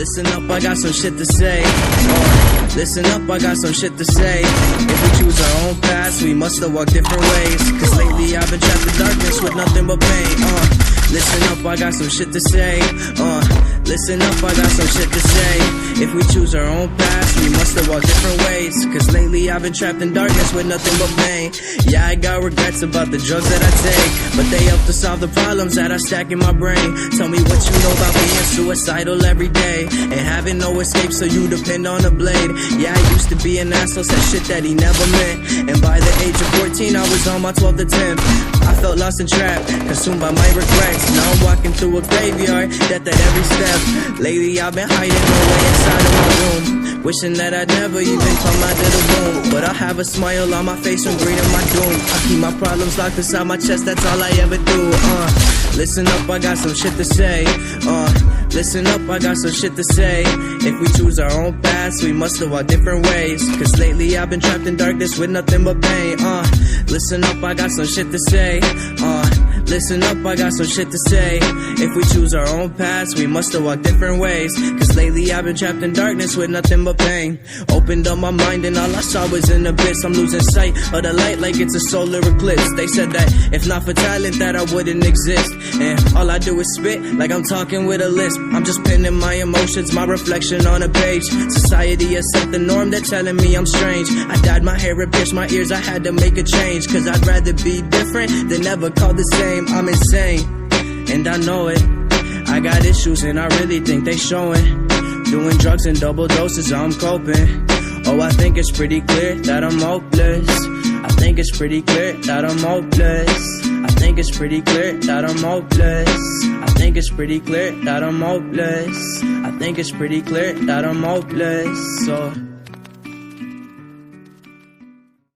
Listen up, I got some shit to say. Listen up, I got some shit to say. If we choose our own paths, we must have walked different ways. Cause lately I've been trapped in darkness with nothing but pain. Listen up, I got some shit to say. Listen up, I got some shit to say. If we choose our own paths, we must have walked different ways. Cause lately I've been trapped in darkness with nothing but pain. Yeah, I got regrets about the drugs that I take, but they help to solve the problems that I stack in my brain. Tell me what you know about being suicidal every day and having no escape, so you depend on a blade. Yeah, I used to be an asshole, said shit that he never meant. And by the age of 14, I was on my 12th attempt. I felt lost and trapped, consumed by my regrets. Now I'm walking through a graveyard, death at every step. Lately I've been hiding away inside of my room, wishing that I'd never even come out of the room. But I have a smile on my face when greeting my doom. I keep my problems locked inside my chest, that's all I ever do. Listen up, I got some shit to say. Listen up, I got some shit to say. If we choose our own paths, we must have walked different ways. Cause lately I've been trapped in darkness with nothing but pain. Listen up, I got some shit to say. Listen up, I got some shit to say. If we choose our own paths, we must have walked different ways. Cause lately I've been trapped in darkness with nothing but pain. Opened up my mind and all I saw was an abyss. I'm losing sight of the light like it's a solar eclipse. They said that if not for talent that I wouldn't exist. And all I do is spit like I'm talking with a lisp. I'm just pinning my emotions, my reflection on a page. Society has set the norm, they're telling me I'm strange. I dyed my hair and pierced my ears, I had to make a change. Cause I'd rather be different than never called the same. I'm insane, and I know it. I got issues and I really think they showing. Doing drugs in double doses, I'm coping. Oh, I think it's pretty clear that I'm hopeless. I think it's pretty clear that I'm hopeless. I think it's pretty clear that I'm hopeless. I think it's pretty clear that I'm hopeless. I think it's pretty clear that I'm hopeless. So